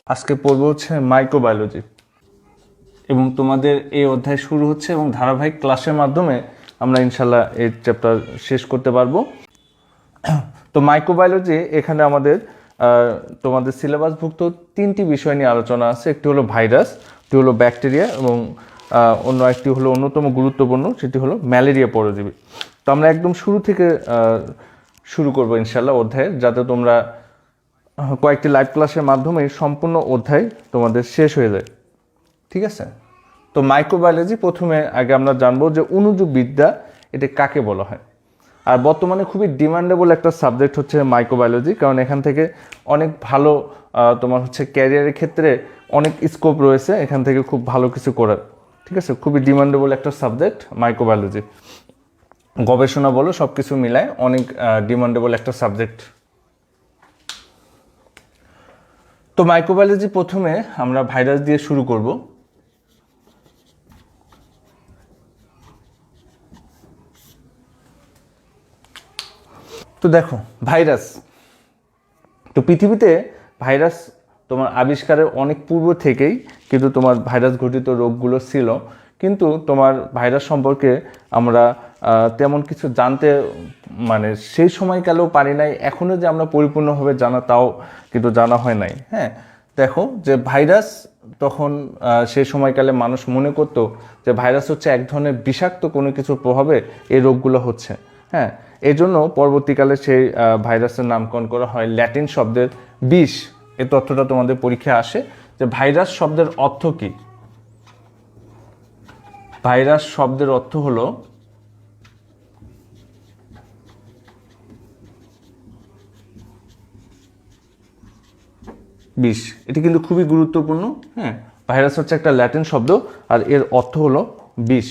আজকে পড়ব হচ্ছে মাইক্রোবায়োলজি এবং তোমাদের এই অধ্যায় শুরু হচ্ছে এবং ধারাবাহিক ক্লাসের মাধ্যমে আমরা ইনশাল্লাহ এই চ্যাপ্টার শেষ করতে পারবো। তো মাইক্রোবায়োলজি এখানে আমাদের তোমাদের সিলেবাসভুক্ত তিনটি বিষয় নিয়ে আলোচনা আছে। একটি হলো ভাইরাস, একটি হলো ব্যাকটেরিয়া এবং অন্য একটি হলো অন্যতম গুরুত্বপূর্ণ, সেটি হলো ম্যালেরিয়া পরজীবী। তো আমরা একদম শুরু থেকে শুরু করবো ইনশাল্লাহ অধ্যায়ের, যাতে তোমরা কয়েকটি লাইভ ক্লাসের মাধ্যমে সম্পূর্ণ অধ্যায় তোমাদের শেষ হয়ে যায়। ঠিক আছে? তো মাইক্রোবায়োলজি প্রথমে আগে আমরা জানবো যে অণুজীববিদ্যা এটা কাকে বলা হয়। আর বর্তমানে খুবই ডিমান্ডেবল একটা সাবজেক্ট হচ্ছে মাইক্রোবায়োলজি, কারণ এখান থেকে অনেক ভালো তোমার হচ্ছে ক্যারিয়ারের ক্ষেত্রে অনেক স্কোপ রয়েছে, এখান থেকে খুব ভালো কিছু করার। ঠিক আছে, খুবই ডিমান্ডেবল একটা সাবজেক্ট মাইক্রোবায়োলজি, গবেষণা বলো সব কিছু মিলায় অনেক ডিমান্ডেবল একটা সাবজেক্ট। তো মাইক্রোবায়োলজি প্রথমে আমরা ভাইরাস দিয়ে শুরু করব। তো দেখো ভাইরাস, তো পৃথিবীতে ভাইরাস তোমার আবিষ্কারের অনেক পূর্ব থেকেই কিন্তু তোমার ভাইরাস ঘটিত রোগগুলো ছিল, কিন্তু তোমার ভাইরাস সম্পর্কে আমরা তেমন কিছু জানতে মানে সেই সময়কালেও পারি নাই, এখনও যে আমরা পরিপূর্ণভাবে জানা তাও কিন্তু জানা হয় নাই। হ্যাঁ, দেখো যে ভাইরাস তখন সেই সময়কালে মানুষ মনে করতো যে ভাইরাস হচ্ছে এক ধরনের বিষাক্ত কোনো কিছুর প্রভাবে এই রোগগুলো হচ্ছে। হ্যাঁ, এই জন্য পরবর্তীকালে সেই ভাইরাসের নামকরণ করা হয় ল্যাটিন শব্দের বিষ। এই তথ্যটা তোমাদের পরীক্ষায় আসে যে ভাইরাস শব্দের অর্থ কি। ভাইরাস শব্দের অর্থ হলো বিষ। এটি কিন্তু খুবই গুরুত্বপূর্ণ। হ্যাঁ, ভাইরাস হচ্ছে একটা ল্যাটিন শব্দ আর এর অর্থ হলো বিষ।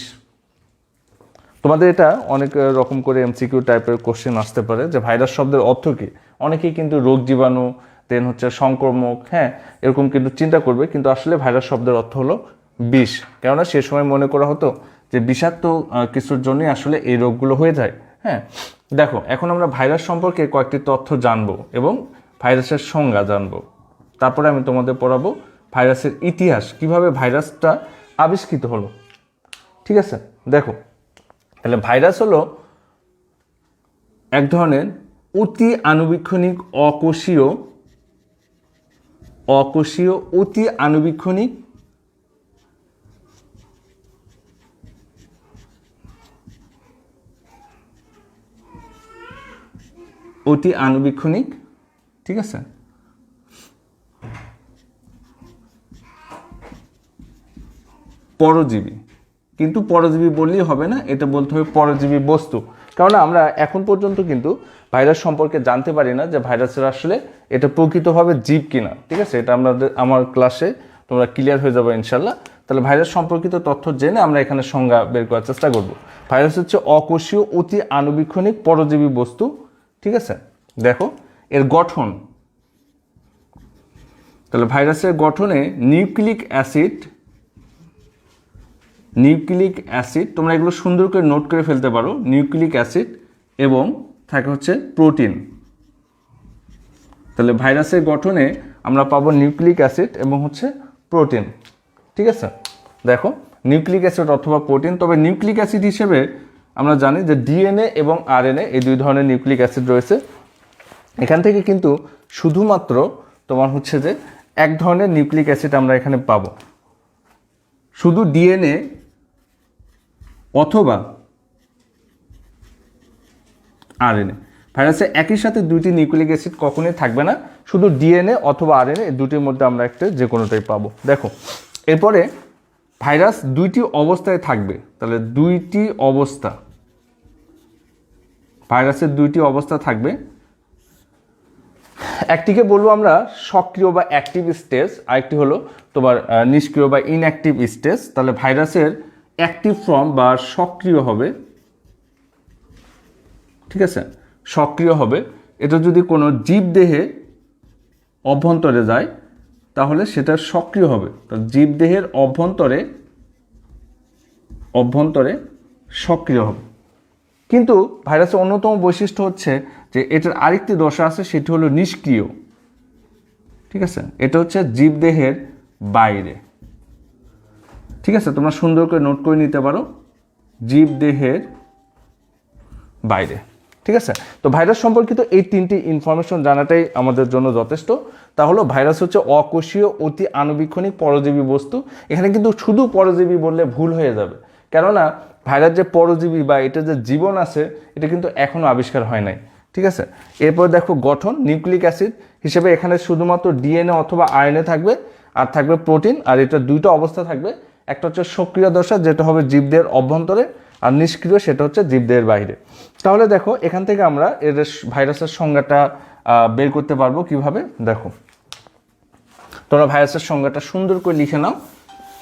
তোমাদের এটা অনেক রকম করে এমসিকিউ টাইপের কোশ্চেন আসতে পারে যে ভাইরাস শব্দের অর্থ কী। অনেকেই কিন্তু রোগ জীবাণু, দেন হচ্ছে সংক্রমক, হ্যাঁ এরকম কিন্তু চিন্তা করবে, কিন্তু আসলে ভাইরাস শব্দের অর্থ হলো বিষ। কেননা সে সময় মনে করা হতো যে বিষাক্ত কিছুর জন্যই আসলে এই রোগগুলো হয়ে যায়। হ্যাঁ, দেখো এখন আমরা ভাইরাস সম্পর্কে কয়েকটি তথ্য জানবো এবং ভাইরাসের সংজ্ঞা জানবো। তারপরে আমি তোমাদের পড়াবো ভাইরাসের ইতিহাস, কিভাবে ভাইরাসটা আবিষ্কৃত হলো। ঠিক আছে, দেখো তাহলে ভাইরাস হলো এক ধরনের অতি আণুবীক্ষণিক অকোষীয় অতি আণুবীক্ষণিক ঠিক আছে, পরজীবী। কিন্তু পরজীবী বললেই হবে না, এটা বলতে হবে পরজীবী বস্তু। কারণ আমরা এখন পর্যন্ত কিন্তু ভাইরাস সম্পর্কে জানতে পারি না যে ভাইরাসের আসলে এটা প্রকৃতভাবে জীব কিনা। ঠিক আছে, এটা আমার ক্লাসে তোমরা ক্লিয়ার হয়ে যাবে ইনশাল্লাহ। তাহলে ভাইরাস সম্পর্কিত তথ্য জেনে আমরা এখানে সংজ্ঞা বের করার চেষ্টা করব। ভাইরাস হচ্ছে অকোষীয় অতি আণুবীক্ষণিক পরজীবী বস্তু। ঠিক আছে, দেখো এর গঠন। তাহলে ভাইরাসের গঠনে নিউক্লিক অ্যাসিড, তোমরা এগুলো সুন্দর করে নোট করে ফেলতে পারো। নিউক্লিক অ্যাসিড এবং থাকে হচ্ছে প্রোটিন। তাহলে ভাইরাসের গঠনে আমরা পাবো নিউক্লিক অ্যাসিড এবং হচ্ছে প্রোটিন। ঠিক আছে, দেখো নিউক্লিক অ্যাসিড অথবা প্রোটিন। তবে নিউক্লিক অ্যাসিড হিসেবে আমরা জানি যে ডিএনএ এবং আরএনএ এই দুই ধরনের নিউক্লিক অ্যাসিড রয়েছে। এখান থেকে কিন্তু শুধুমাত্র তোমার হচ্ছে যে এক ধরনের নিউক্লিক অ্যাসিড আমরা এখানে পাবো, শুধু ডিএনএ অথবা আরএনএ। ভাইরাসে একই সাথে দুইটি নিউক্লিক অ্যাসিড কখনোই থাকবে না, শুধু ডিএনএ অথবা আরএনএ এই দুটির মধ্যে আমরা একটা যে কোনোটাই পাবো। দেখো এরপরে ভাইরাস দুইটি অবস্থায় থাকবে। তাহলে দুইটি অবস্থা, ভাইরাসের দুইটি অবস্থা থাকবে। একটিকে বলবো আমরা সক্রিয় বা অ্যাক্টিভ স্টেজ, আরেকটি হলো তোমার নিষ্ক্রিয় বা ইনঅ্যাক্টিভ স্টেজ। তাহলে ভাইরাসের অ্যাক্টিভ ফর্ম বা সক্রিয় হবে। ঠিক আছে, সক্রিয় হবে। এটা যদি কোনো জীবদেহে অভ্যন্তরে যায় তাহলে সেটা সক্রিয় হবে। তো জীবদেহের অভ্যন্তরে সক্রিয় হবে। কিন্তু ভাইরাসের অন্যতম বৈশিষ্ট্য হচ্ছে যে এটার আরেকটি দশা আছে, সেটি হলো নিষ্ক্রিয়। ঠিক আছে, এটা হচ্ছে জীবদেহের বাইরে। ঠিক আছে, তোমরা সুন্দর করে নোট করে নিতে পারো, জীবদেহের বাইরে। ঠিক আছে, তো ভাইরাস সম্পর্কিত এই 3টি ইনফরমেশন জানাটাই আমাদের জন্য যথেষ্ট। তাহলে ভাইরাস হচ্ছে অকোষীয় অতি আণুবীক্ষণিক পরজীবী বস্তু। এখানে কিন্তু শুধু পরজীবী বললে ভুল হয়ে যাবে, কেননা ভাইরাস যে পরজীবী বা এটা যে জীবন আছে এটা কিন্তু এখনও আবিষ্কার হয় নাই। ঠিক আছে, এরপর দেখো গঠন, নিউক্লিক অ্যাসিড হিসেবে এখানে শুধুমাত্র ডিএনএ অথবা আরএনএ থাকবে, আর থাকবে প্রোটিন। আর এটা দুইটা অবস্থা থাকবে, একটা হচ্ছে সক্রিয় দশা যেটা হবে জীবদেহের অভ্যন্তরে, আর নিষ্ক্রিয় সেটা হচ্ছে জীবদেহের বাইরে। তাহলে দেখো এখান থেকে আমরা এর ভাইরাসের সংজ্ঞাটা বের করতে পারবো কিভাবে। দেখো তোমরা ভাইরাসের সংজ্ঞাটা সুন্দর করে লিখে নাও,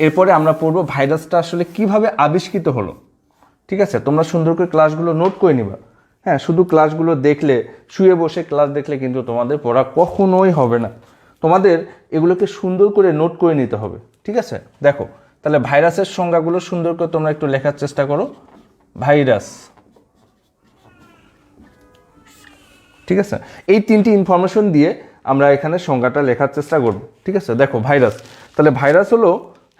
এরপরে আমরা পড়বো ভাইরাসটা আসলে কিভাবে আবিষ্কৃত হলো। ঠিক আছে, তোমরা সুন্দর করে ক্লাসগুলো নোট করে নিবা। হ্যাঁ, শুধু ক্লাসগুলো দেখলে, শুয়ে বসে ক্লাস দেখলে কিন্তু তোমাদের পড়া কখনোই হবে না, তোমাদের এগুলোকে সুন্দর করে নোট করে নিতে হবে। ঠিক আছে, দেখো তাহলে ভাইরাসের সংজ্ঞাগুলো সুন্দর করে তোমরা একটু লেখার চেষ্টা করো। ভাইরাস, ঠিক আছে, এই 3টি ইনফরমেশন দিয়ে আমরা এখানে সংজ্ঞাটা লেখার চেষ্টা করব। ঠিক আছে, দেখো ভাইরাস, তাহলে ভাইরাস হলো,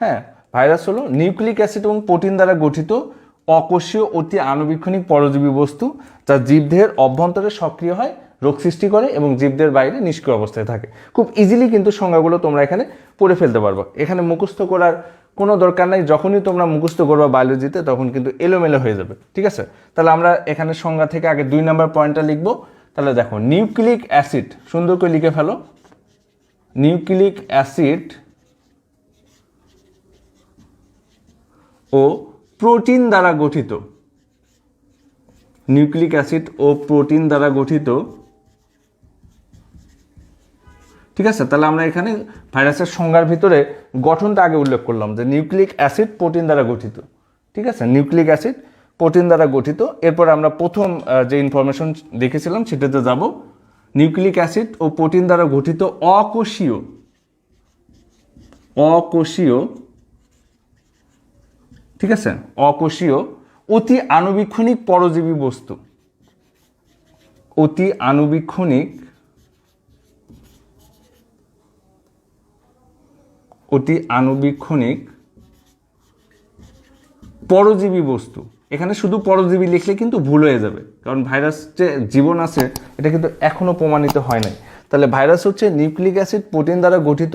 হ্যাঁ ভাইরাস হলো নিউক্লিক অ্যাসিড এবং প্রোটিন দ্বারা গঠিত অকোষীয় অতি আণুবীক্ষণিক পরজীবী বস্তু, যা জীবদেহের অভ্যন্তরে সক্রিয় হয়, রোগ সৃষ্টি করে এবং জীবদেহের বাইরে নিষ্ক্রিয় অবস্থায় থাকে। খুব ইজিলি কিন্তু সংজ্ঞাগুলো তোমরা এখানে পড়ে ফেলতে পারবে, এখানে মুখস্থ করার কোনো দরকার নাই। যখনই তোমরা মুখস্থ করবা বায়োলজিতে তখন কিন্তু এলোমেলো হয়ে যাবে। ঠিক আছে, তাহলে আমরা এখানে সংজ্ঞা থেকে আগে 2 নম্বর পয়েন্টটা লিখবো। তাহলে দেখো নিউক্লিক অ্যাসিড, সুন্দর করে লিখে ফেলো, নিউক্লিক অ্যাসিড ও প্রোটিন দ্বারা গঠিত, নিউক্লিক অ্যাসিড ও প্রোটিন দ্বারা গঠিত। ঠিক আছে, তাহলে আমরা এখানে ভাইরাসের সংজ্ঞার ভিতরে গঠনটা আগে উল্লেখ করলাম যে নিউক্লিক অ্যাসিড প্রোটিন দ্বারা গঠিত। ঠিক আছে, নিউক্লিক অ্যাসিড প্রোটিন দ্বারা গঠিত। এরপর আমরা প্রথম যে ইনফরমেশন দেখেছিলাম সেটাতে যাব, নিউক্লিক অ্যাসিড ও প্রোটিন দ্বারা গঠিত অকোষীয়, অকোষীয়, ঠিক আছে, অকোষীয় অতি আণুবীক্ষণিক পরজীবী বস্তু, অতি আণুবীক্ষণিক, অতি আণুবীক্ষণিক পরজীবী বস্তু। এখানে শুধু পরজীবী লিখলে কিন্তু ভুল হয়ে যাবে, কারণ ভাইরাস যে জীবন আছে এটা কিন্তু এখনো প্রমাণিত হয় নাই। তাহলে ভাইরাস হচ্ছে নিউক্লিক অ্যাসিড প্রোটিন দ্বারা গঠিত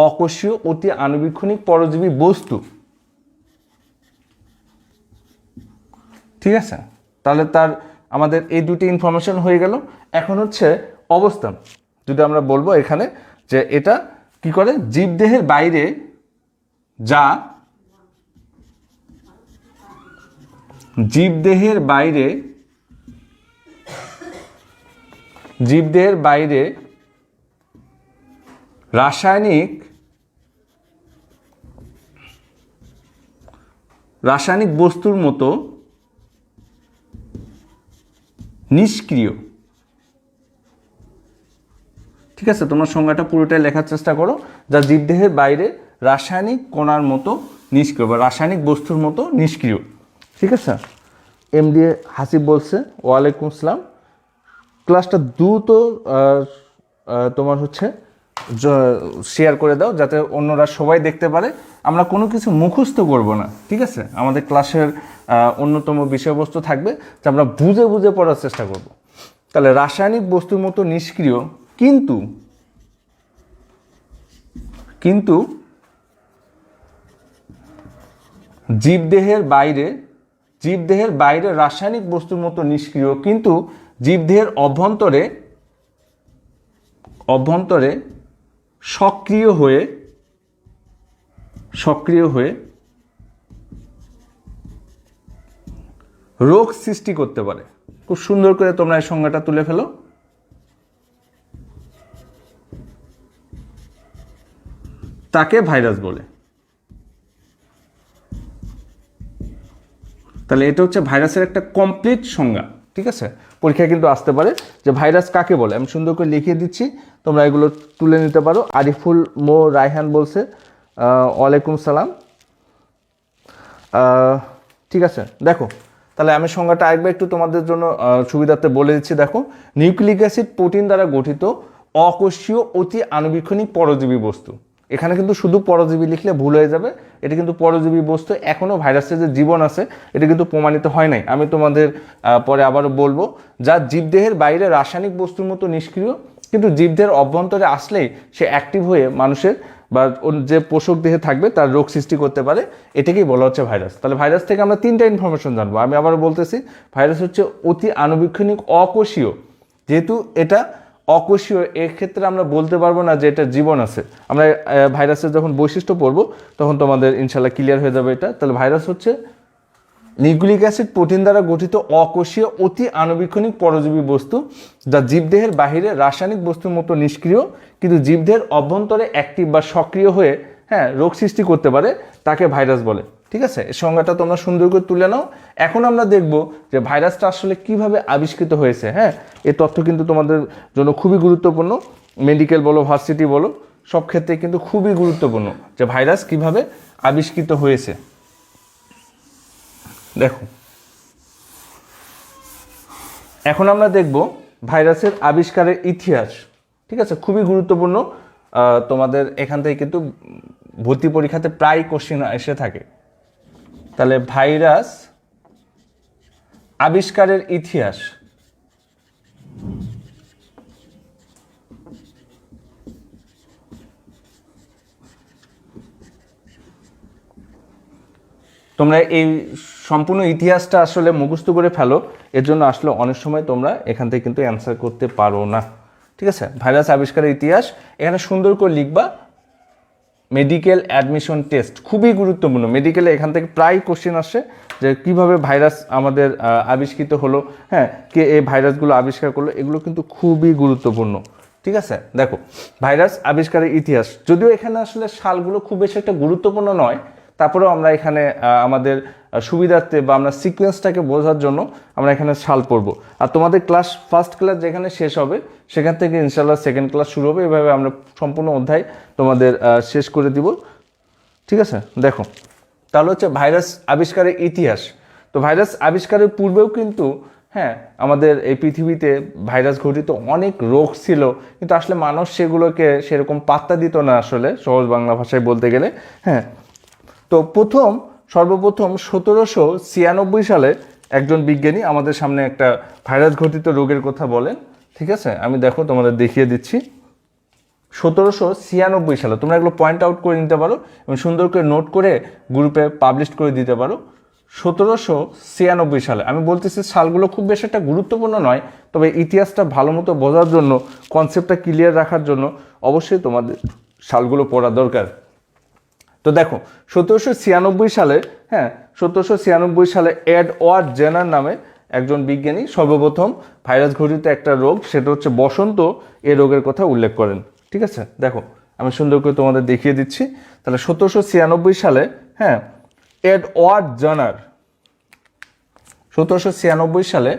অকোষীয় অতি আণুবীক্ষণিক পরজীবী বস্তু। ঠিক আছে, তাহলে তার আমাদের এই দুটি ইনফরমেশন হয়ে গেল। এখন হচ্ছে অবস্থান, যদি আমরা বলবো এখানে যে এটা কি করে, জীবদেহের বাইরে যা, জীবদেহের বাইরে, জীবদেহের বাইরে রাসায়নিক, রাসায়নিক বস্তুর মতো নিষ্ক্রিয়। ঠিক আছে, তোমার সংজ্ঞাটা পুরোটাই লেখার চেষ্টা করো, যা জীবদেহের বাইরে রাসায়নিক কণার মতো নিষ্ক্রিয় বা রাসায়নিক বস্তুর মতো নিষ্ক্রিয়। ঠিক আছে, এমডি হাসিব বলছে ওয়ালাইকুম আসসালাম। ক্লাসটা দ্রুত তোমার হচ্ছে শেয়ার করে দাও যাতে অন্যরা সবাই দেখতে পারে। আমরা কোনো কিছু মুখস্থ করব না, ঠিক আছে, আমাদের ক্লাসের অন্যতম বিষয়বস্তু থাকবে যে আমরা বুঝে বুঝে পড়ার চেষ্টা করব। তাহলে রাসায়নিক বস্তুর মতো নিষ্ক্রিয় কিন্তু কিন্তু জীবদেহের বাইরে, জীবদেহের বাইরে রাসায়নিক বস্তুর মতো নিষ্ক্রিয় কিন্তু জীবদেহের অভ্যন্তরে, অভ্যন্তরে সক্রিয় হয়ে, সক্রিয় হয়ে রোগ সৃষ্টি করতে পারে। খুব সুন্দর করে তোমরা এই সংজ্ঞাটা তুলে ফেলো। তাকে ভাইরাস বলে। তাহলে এটা হচ্ছে ভাইরাসের একটা কমপ্লিট সংজ্ঞা। ঠিক আছে, পরীক্ষায় কিন্তু আসতে পারে যে ভাইরাস কাকে বলে। আমি সুন্দর করে লিখিয়ে দিচ্ছি, তোমরা এগুলো তুলে নিতে পারো। আরিফুল মো রায়হান বলছে ওয়ালাইকুম সালাম। ঠিক আছে, দেখো তাহলে আমি সংজ্ঞাটা আরেকবার একটু তোমাদের জন্য সুবিধার্থে বলে দিচ্ছি। দেখো, নিউক্লিক অ্যাসিড প্রোটিন দ্বারা গঠিত অকোষীয় অতি আণুবীক্ষণিক পরজীবী বস্তু। এখানে কিন্তু শুধু পরজীবী লিখলে ভুল হয়ে যাবে, এটা কিন্তু পরজীবী বস্তু। এখনও ভাইরাসের যে জীবন আছে এটা কিন্তু প্রমাণিত হয় নাই। আমি তোমাদের পরে আবারও বলবো, যা জীবদেহের বাইরে রাসায়নিক বস্তুর মতো নিষ্ক্রিয়, কিন্তু জীবদেহের অভ্যন্তরে আসলেই সে অ্যাক্টিভ হয়ে মানুষের বা যে পোষক দেহে থাকবে তার রোগ সৃষ্টি করতে পারে। এটাকেই বলা হচ্ছে ভাইরাস। তাহলে ভাইরাস থেকে আমরা 3টা ইনফরমেশন জানবো। আমি আবারও বলতেছি, ভাইরাস হচ্ছে অতি আণুবীক্ষণিক অকোষীয়। যেহেতু এটা অকোষীয়, এক্ষেত্রে আমরা বলতে পারবো না যে এটা জীবন আছে। আমরা ভাইরাসের যখন বৈশিষ্ট্য পড়বো তখন তোমাদের ইনশাল্লাহ ক্লিয়ার হয়ে যাবে এটা। তাহলে ভাইরাস হচ্ছে নিউক্লিক অ্যাসিড প্রোটিন দ্বারা গঠিত অকোষীয় অতি আণুবীক্ষণিক পরজীবী বস্তু, যা জীবদেহের বাহিরে রাসায়নিক বস্তুর মতো নিষ্ক্রিয়, কিন্তু জীবদেহের অভ্যন্তরে অ্যাক্টিভ বা সক্রিয় হয়ে রোগ সৃষ্টি করতে পারে, তাকে ভাইরাস বলে। ঠিক আছে, এই সংজ্ঞাটা তোমরা সুন্দর করে তুলে নাও। এখন আমরা দেখব যে ভাইরাসটা আসলে কিভাবে আবিষ্কৃত হয়েছে। এই তথ্য কিন্তু তোমাদের জন্য খুবই গুরুত্বপূর্ণ। মেডিকেল বলো, ভার্সিটি বলো, সব ক্ষেত্রে কিন্তু খুবই গুরুত্বপূর্ণ যে ভাইরাস কিভাবে আবিষ্কৃত হয়েছে। দেখো, এখন আমরা দেখব ভাইরাসের আবিষ্কারের ইতিহাস। ঠিক আছে, খুবই গুরুত্বপূর্ণ। তোমাদের এখান থেকে কিন্তু ভর্তি পরীক্ষাতে প্রায় কোশ্চেন এসে থাকে। তাহলে ভাইরাস আবিষ্কারের ইতিহাস। তোমরা এই সম্পূর্ণ ইতিহাসটা আসলে মুখস্থ করে ফেলো, এর জন্য আসলে অনেক সময় তোমরা এখান থেকে কিন্তু অ্যান্সার করতে পারো না। ঠিক আছে, ভাইরাস আবিষ্কারের ইতিহাস এখানে সুন্দর করে লিখবা। মেডিকেল অ্যাডমিশন টেস্ট খুবই গুরুত্বপূর্ণ। মেডিকেলে এখান থেকে প্রায় কোশ্চেন আসে যে কিভাবে ভাইরাস আমাদের আবিষ্কৃত হলো, কে এই ভাইরাসগুলো আবিষ্কার করলো, এগুলো কিন্তু খুবই গুরুত্বপূর্ণ। ঠিক আছে, দেখো ভাইরাস আবিষ্কারের ইতিহাস, যদিও এখানে আসলে সালগুলো খুব বেশি একটা গুরুত্বপূর্ণ নয়, তারপরেও আমরা এখানে আমাদের সুবিধার্থে বা আমরা সিকোয়েন্সটাকে বোঝার জন্য আমরা এখানে সাল পড়বো। আর তোমাদের ফার্স্ট ক্লাস যেখানে শেষ হবে সেখান থেকে ইনশাল্লাহ সেকেন্ড ক্লাস শুরু হবে। এভাবে আমরা সম্পূর্ণ অধ্যায় তোমাদের শেষ করে দিব। ঠিক আছে, দেখো তাহলে হচ্ছে ভাইরাস আবিষ্কারের ইতিহাস। তো ভাইরাস আবিষ্কারের পূর্বেও কিন্তু আমাদের এই পৃথিবীতে ভাইরাস ঘটিত অনেক রোগ ছিল, কিন্তু আসলে মানুষ সেগুলোকে সেরকম পাত্তা দিত না আসলে, সহজ বাংলা ভাষায় বলতে গেলে। তো সর্বপ্রথম 1796 সালে একজন বিজ্ঞানী আমাদের সামনে একটা ভাইরাস ঘটিত রোগের কথা বলেন। ঠিক আছে, আমি দেখো তোমাদের দেখিয়ে দিচ্ছি। 1796 সালে, তোমরা এগুলো পয়েন্ট আউট করে নিতে পারো এবং সুন্দর করে নোট করে গ্রুপে পাবলিশ করে দিতে পারো। 1796 সালে, আমি বলতেছি সালগুলো খুব বেশি একটা গুরুত্বপূর্ণ নয়, তবে ইতিহাসটা ভালো মতো বোঝার জন্য, কনসেপ্টটা ক্লিয়ার রাখার জন্য অবশ্যই তোমাদের সালগুলো পড়া দরকার। তো দেখো 1796 সালে 1796 সালে এডওয়ার্ড জেনার নামে একজন বিজ্ঞানী সর্বপ্রথম ভাইরাস ঘটিত একটা রোগ, সেটা হচ্ছে বসন্ত, এই রোগের কথা উল্লেখ করেন। ঠিক আছে, দেখো আমি সুন্দর করে তোমাদের দেখিয়ে দিচ্ছি। তাহলে 1796 সালে এডওয়ার্ড জেনার, 1796 সালে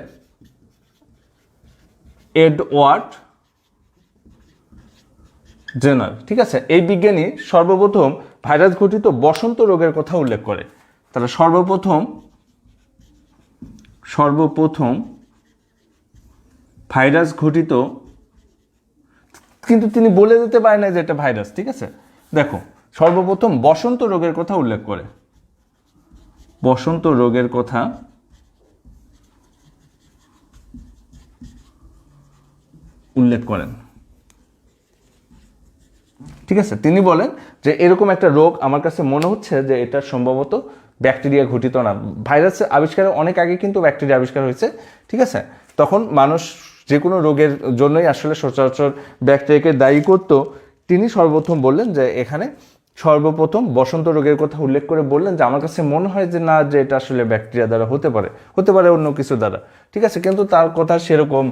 এডওয়ার্ড জেনার, ঠিক আছে, এই বিজ্ঞানী সর্বপ্রথম ভাইরাস ঘটিত বসন্ত রোগের কথা উল্লেখ করে। তাহলে সর্বপ্রথম ভাইরাস ঘটিত, কিন্তু তিনি বলে দিতে পারে না যে এটা ভাইরাস। ঠিক আছে, দেখো সর্বপ্রথম বসন্ত রোগের কথা উল্লেখ করে, বসন্ত রোগের কথা উল্লেখ করেন। ঠিক আছে, তিনি বলেন যে এরকম একটা রোগ আমার কাছে মনে হচ্ছে যে এটা সম্ভবত ব্যাকটেরিয়া ঘটিত না। ভাইরাস আবিষ্কারের অনেক আগে কিন্তু ব্যাকটেরিয়া আবিষ্কার হয়েছে। ঠিক আছে, তখন মানুষ যে কোনো রোগের জন্যই আসলে সচরাচর ব্যাকটেরিয়াকে দায়ী করতো। তিনি সর্বপ্রথম বললেন যে এখানে সর্বপ্রথম বসন্ত রোগের কথা উল্লেখ করে বললেন যে আমার কাছে মনে হয় যে না, যে এটা আসলে ব্যাকটেরিয়া দ্বারা হতে পারে অন্য কিছু দ্বারা। ঠিক আছে, কিন্তু তার কথা সেরকম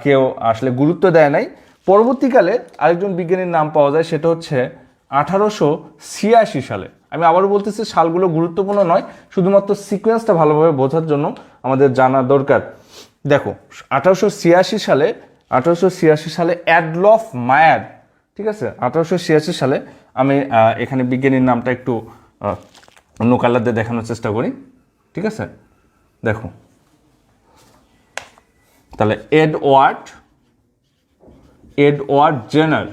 কেউ আসলে গুরুত্ব দেয় নাই। পরবর্তীকালে আরেকজন বিজ্ঞানীর নাম পাওয়া যায়, সেটা হচ্ছে 1886 সালে। আমি আবারও বলতেছি সালগুলো গুরুত্বপূর্ণ নয়, শুধুমাত্র সিকোয়েন্সটা ভালোভাবে বোঝার জন্য আমাদের জানা দরকার। দেখো 1886 সালে অ্যাডলফ মায়ার, ঠিক আছে, 1886 সালে, আমি এখানে বিজ্ঞানীর নামটা একটু অন্য কালার দিয়ে দেখানোর চেষ্টা করি। ঠিক আছে, দেখো তাহলে এডওয়ার্ড জেনার,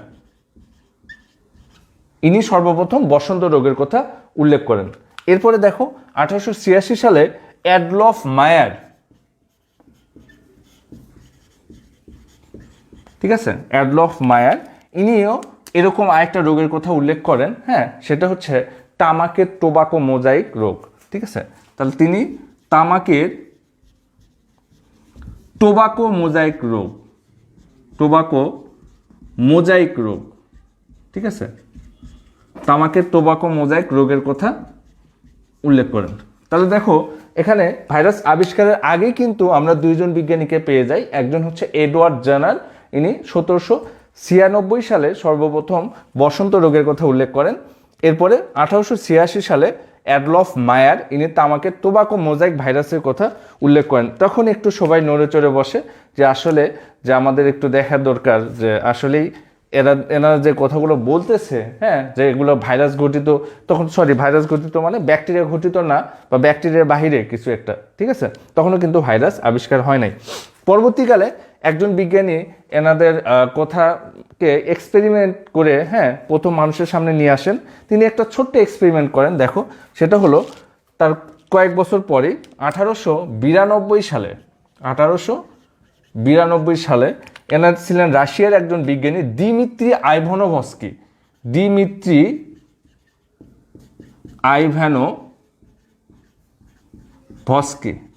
ইনি সর্বপ্রথম বসন্ত রোগের কথা উল্লেখ করেন। এরপরে দেখো 1886 সালে অ্যাডলফ মায়ার, ঠিক আছে, অ্যাডলফ মায়ার ইনিও এরকম আরেকটা রোগের কথা উল্লেখ করেন, হ্যাঁ, সেটা হচ্ছে তামাকের টোবাকো মোজাইক রোগ, ঠিক আছে। তাহলে তিনি তামাকের টোবাকো মোজাইক রোগ, টোবাকো মোজাইক রোগ, ঠিক আছে, তামাকের টোবাকো মোজাইক রোগের কথা উল্লেখ করেন। তাহলে দেখো এখানে ভাইরাস আবিষ্কারের আগেই কিন্তু আমরা দুইজন বিজ্ঞানীকে পেয়ে যাই। একজন হচ্ছে এডওয়ার্ড জেনার, ইনি 1796 সালে সর্বপ্রথম বসন্ত রোগের কথা উল্লেখ করেন। এরপরে 1886 সালে অ্যাডলফ মায়ার, ইনি তামাকের টোবাকো মোজাইক ভাইরাসের কথা উল্লেখ করেন। তখন একটু সবাই নড়ে চড়ে বসে যে আসলে যে আমাদের একটু দেখা দরকার যে আসলেই এনারা যে কথাগুলো বলতেছে, হ্যাঁ, যে এগুলো ভাইরাস ঘটিত, তখন ভাইরাস ঘটিত মানে ব্যাকটেরিয়া ঘটিত না, বা ব্যাকটেরিয়ার বাহিরে কিছু একটা, ঠিক আছে, তখনও কিন্তু ভাইরাস আবিষ্কার হয় নাই। পরবর্তীকালে একজন বিজ্ঞানী এনাদের কথাকে এক্সপেরিমেন্ট করে, হ্যাঁ, প্রথম মানুষের সামনে নিয়ে আসেন। তিনি একটা ছোট্ট এক্সপেরিমেন্ট করেন, দেখো সেটা হলো তার কয়েক বছর পরে 1892 সালে এনার ছিলেন রাশিয়ার একজন বিজ্ঞানী দিমিত্রি আইভানোভস্কি, দিমিত্রি আইভানোভস্কি,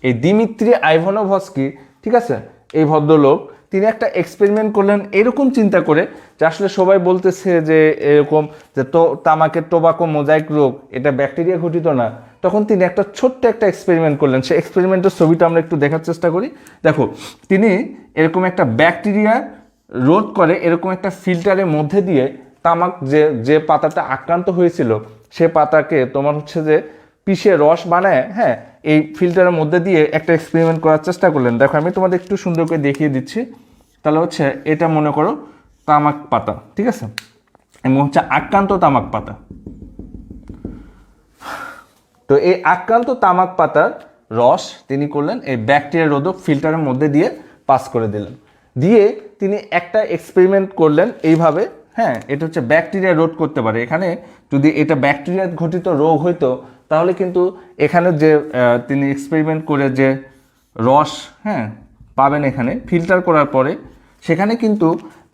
এই দিমিত্রি আইভানোভস্কি, ঠিক আছে, এই ভদ্রলোক তিনি একটা এক্সপেরিমেন্ট করলেন এরকম চিন্তা করে যে আসলে সবাই বলতেছে যে এরকম যে তামাকের টোবাকো মোজাইক রোগ এটা ব্যাকটেরিয়া ঘটিত না। তখন তিনি একটা ছোট্ট একটা এক্সপেরিমেন্ট করলেন। সেই এক্সপেরিমেন্টের ছবিটা আমরা একটু দেখার চেষ্টা করি। দেখো তিনি এরকম একটা ব্যাকটেরিয়া রোধ করে এরকম একটা ফিল্টারের মধ্যে দিয়ে তামাক যে পাতাটা আক্রান্ত হয়েছিল সে পাতাকে তোমার হচ্ছে যে পিষে রস বানায়, হ্যাঁ, এই ফিল্টারের মধ্যে দিয়ে একটা এক্সপেরিমেন্ট করার চেষ্টা করলেন। দেখো আমি তোমাদের একটু সুন্দর করে দেখিয়ে দিচ্ছি। তাহলে হচ্ছে এটা মনে করো তামাক পাতা, ঠিক আছে, এবং হচ্ছে আক্রান্ত তামাক পাতা। তো এই আক্রান্ত তামাক পাতার রস তিনি করলেন এই ব্যাকটেরিয়া রোধক ফিল্টারের মধ্যে দিয়ে পাস করে দিলেন। দিয়ে তিনি একটা এক্সপেরিমেন্ট করলেন এইভাবে, হ্যাঁ, এটা হচ্ছে ব্যাকটেরিয়া রোধ করতে পারে। এখানে যদি এটা ব্যাকটেরিয়া ঘটিত রোগ হইতো তাহলে কিন্তু এখানে যে তিনি এক্সপেরিমেন্ট করে যে রস, হ্যাঁ, পাবেন এখানে ফিল্টার করার পরে, সেখানে কিন্তু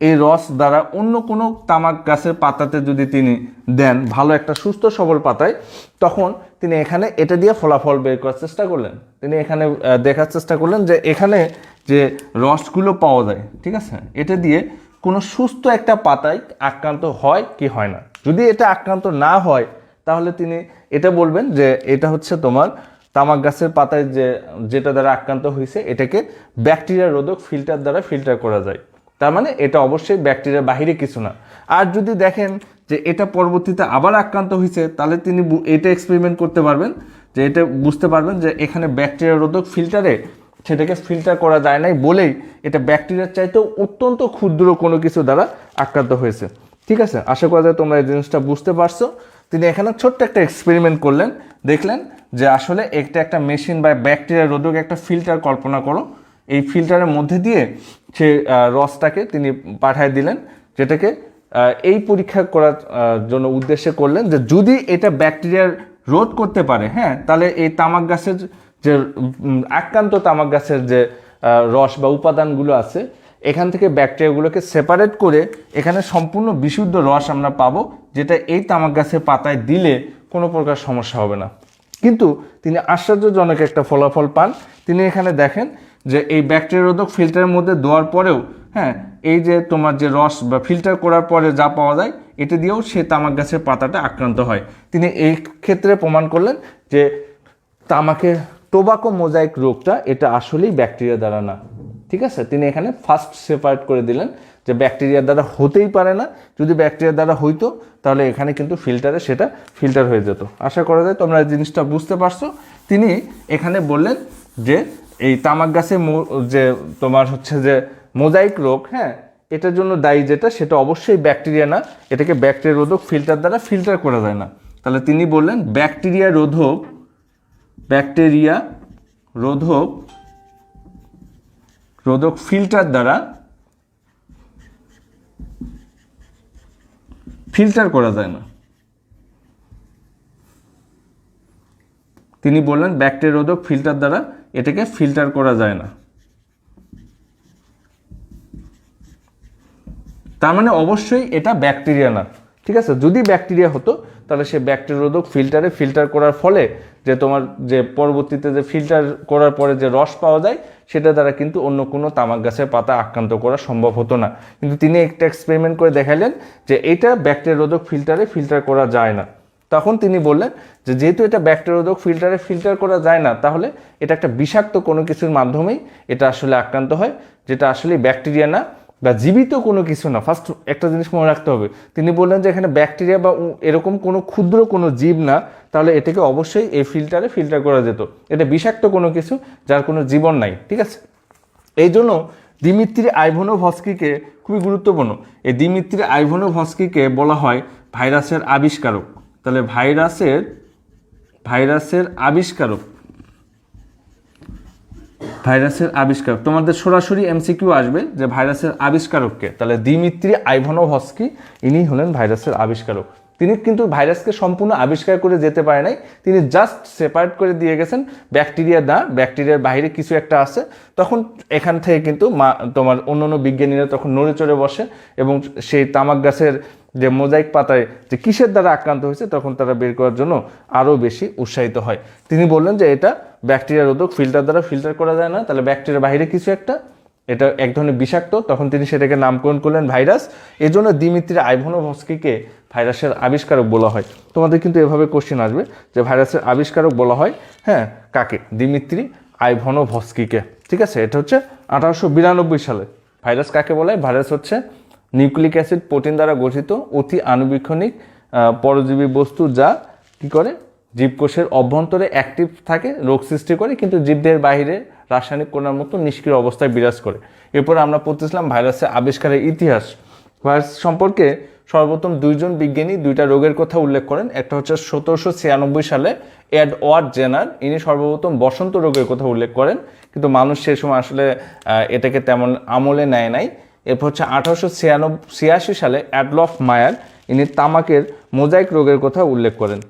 এই রস দ্বারা অন্য কোনো তামাক গাছের পাতাতে যদি তিনি দেন, ভালো একটা সুস্থ সবল পাতায়, তখন তিনি এখানে এটা দিয়ে ফলাফল বের করার চেষ্টা করলেন। তিনি এখানে দেখার চেষ্টা করলেন যে এখানে যে রসগুলো পাওয়া যায়, ঠিক আছে, এটা দিয়ে কোনো সুস্থ একটা পাতায় আক্রান্ত হয় কি হয় না। যদি এটা আক্রান্ত না হয় তাহলে তিনি এটা বলবেন যে এটা হচ্ছে তোমার তামাক গাছের পাতায় যেটা দ্বারা আক্রান্ত হয়েছে এটাকে ব্যাকটেরিয়া রোধক ফিল্টার দ্বারা ফিল্টার করা যায়। তার মানে এটা অবশ্যই ব্যাকটেরিয়ার বাহিরে কিছু না। আর যদি দেখেন যে এটা পরবর্তীতে আবার আক্রান্ত হয়েছে তাহলে তিনি এটা এক্সপেরিমেন্ট করতে পারবেন, যে এটা বুঝতে পারবেন যে এখানে ব্যাকটেরিয়া রোধক ফিল্টারে সেটাকে ফিল্টার করা যায় নাই বলেই এটা ব্যাকটেরিয়ার চাইতেও অত্যন্ত ক্ষুদ্র কোনো কিছু দ্বারা আক্রান্ত হয়েছে। ঠিক আছে, আশা করা যায় তোমরা এই জিনিসটা বুঝতে পারছো। তিনি এখানে ছোট্ট একটা এক্সপেরিমেন্ট করলেন, দেখলেন যে আসলে একটা মেশিন বা ব্যাকটেরিয়া রোধক একটা ফিল্টার কল্পনা করো, এই ফিল্টারের মধ্যে দিয়ে সে রসটাকে তিনি পাঠায় দিলেন, যেটাকে এই পরীক্ষা করার জন্য উদ্দেশ্যে করলেন যে যদি এটা ব্যাকটেরিয়ার রোধ করতে পারে, হ্যাঁ, তাহলে এই তামাক গাছের যে আক্রান্ত তামাক গাছের যে রস বা উপাদানগুলো আছে এখান থেকে ব্যাকটেরিয়াগুলোকে সেপারেট করে এখানে সম্পূর্ণ বিশুদ্ধ রস আমরা পাবো, যেটা এই তামাক গাছের পাতায় দিলে কোনো প্রকার সমস্যা হবে না। কিন্তু তিনি আশ্চর্যজনক একটা ফলাফল পান। তিনি এখানে দেখেন যে এই ব্যাকটেরিয়া রোধক ফিল্টারের মধ্যে দেওয়ার পরেও, হ্যাঁ, এই যে তোমার যে রস বা ফিল্টার করার পরে যা পাওয়া যায় এটা দিয়েও সে তামাক গাছের পাতাটা আক্রান্ত হয়। তিনি এই ক্ষেত্রে প্রমাণ করলেন যে তামাকের টোবাকো মোজাইক রোগটা এটা আসলেই ব্যাকটেরিয়া দ্বারা না। ঠিক আছে, তিনি এখানে ফার্স্ট সেপারেট করে দিলেন যে ব্যাকটেরিয়ার দ্বারা হতেই পারে না, যদি ব্যাকটেরিয়ার দ্বারা হইতো তাহলে এখানে কিন্তু ফিল্টারে সেটা ফিল্টার হয়ে যেত। আশা করা যায় তোমরা এই জিনিসটা বুঝতে পারছো। তিনি এখানে বললেন যে এই তামাক গাছে যে তোমার হচ্ছে যে মোজাইক রোগ, হ্যাঁ, এটার জন্য দায়ী যেটা সেটা অবশ্যই ব্যাকটেরিয়া না, এটাকে ব্যাকটেরিয়া রোধক ফিল্টার দ্বারা ফিল্টার করা যায় না। তাহলে তিনি বললেন ব্যাকটেরিয়া রোধক ফিল্টার দ্বারা ফিল্টার করা যায় না। তিনি বললেন ব্যাকটেরিয়া রোধক ফিল্টার দ্বারা এটাকে ফিল্টার করা যায় না। তার মানে অবশ্যই এটা ব্যাকটেরিয়া না, ঠিক আছে। যদি ব্যাকটেরিয়া হতো তাহলে সে ব্যাকটেরিয়া রোধক ফিল্টারে ফিল্টার করার ফলে যে তোমার যে পরবর্তীতে যে ফিল্টার করার পরে যে রস পাওয়া যায় সেটা দ্বারা কিন্তু অন্য কোনো তামাক গাছের পাতা আক্রান্ত করা সম্ভব হতো না। কিন্তু তিনি একটা এক্সপেরিমেন্ট করে দেখাইলেন যে এটা ব্যাকটেরিয়া রোধক ফিল্টারে ফিল্টার করা যায় না। তখন তিনি বললেন যে যেহেতু এটা ব্যাকটেরিয়া রোধক ফিল্টারে ফিল্টার করা যায় না, তাহলে এটা একটা বিষাক্ত কোনো কিছুর মাধ্যমেই এটা আসলে আক্রান্ত হয়, যেটা আসলে ব্যাকটেরিয়া না বা জীবিত কোনো কিছু না। ফার্স্ট একটা জিনিস মনে রাখতে হবে, তিনি বললেন যে এখানে ব্যাকটেরিয়া বা এরকম কোনো ক্ষুদ্র কোনো জীব না, তাহলে এটাকে অবশ্যই এই ফিল্টারে ফিল্টার করা যেত। এটা বিষাক্ত কোনো কিছু যার কোনো জীবন নাই, ঠিক আছে। এই জন্য দিমিত্রি আইভানোভস্কিকে খুবই গুরুত্বপূর্ণ, এই দিমিত্রি আইভানোভস্কিকে বলা হয় ভাইরাসের আবিষ্কারক। তাহলে ভাইরাসের আবিষ্কারক তোমাদের সরাসরি এমসিকিউ আসবে যে ভাইরাসের আবিষ্কারককে, তাহলে দিমিত্রি আইভানোভস্কি ইনি হলেন ভাইরাসের আবিষ্কারক। তিনি কিন্তু ভাইরাসকে সম্পূর্ণ আবিষ্কার করে যেতে পারে নাই, তিনি জাস্ট সেপারেট করে দিয়ে গেছেন ব্যাকটেরিয়া না, ব্যাকটেরিয়ার বাইরে কিছু একটা আছে। তখন এখান থেকে কিন্তু তোমার অন্যান্য বিজ্ঞানীরা তখন নড়ে চড়ে বসে এবং সেই তামাক গাছের যে মোজাইক পাতায় যে কিসের দ্বারা আক্রান্ত হয়েছে তখন তারা বের করার জন্য আরও বেশি উৎসাহিত হয়। তিনি বললেন যে এটা ব্যাকটেরিয়া রোধক ফিল্টার দ্বারা ফিল্টার করা যায় না, তাহলে ব্যাকটেরিয়ার বাইরে কিছু একটা, এটা এক ধরনের বিষাক্ত। তখন তিনি সেটাকে নামকরণ করলেন ভাইরাস। এই জন্য দিমিত্রি আইভানোভস্কিকে ভাইরাসের আবিষ্কারক বলা হয়। তোমাদের কিন্তু এভাবে কোশ্চেন আসবে যে ভাইরাসের আবিষ্কারক বলা হয় হ্যাঁ কাকে, দিমিত্রি আইভানোভস্কিকে, ঠিক আছে। এটা হচ্ছে 1892 সালে। ভাইরাস কাকে বলে? ভাইরাস হচ্ছে নিউক্লিক অ্যাসিড প্রোটিন দ্বারা গঠিত অতি আণুবীক্ষণিক পরজীবী বস্তু, যা কি করে জীবকোষের অভ্যন্তরে অ্যাক্টিভ থাকে, রোগ সৃষ্টি করে, কিন্তু জীবদের বাইরে রাসায়নিক কণার মতো নিষ্ক্রিয় অবস্থায় বিরাজ করে। এরপর আমরা পড়তেছিলাম ভাইরাসের আবিষ্কারের ইতিহাস। ভাইরাস সম্পর্কে সর্বপ্রথম দুইজন বিজ্ঞানী দুইটা রোগের কথা উল্লেখ করেন। একটা হচ্ছে 1796 সালে এডওয়ার্ড জেনার, ইনি সর্বপ্রথম বসন্ত রোগের কথা উল্লেখ করেন, কিন্তু মানুষ সে সময় আসলে এটাকে তেমন আমলে নেয় নাই। এরপর হচ্ছে 1886 সালে অ্যাডলফ মায়ার, ইনি তামাকের মোজাইক রোগের কথা উল্লেখ করেন,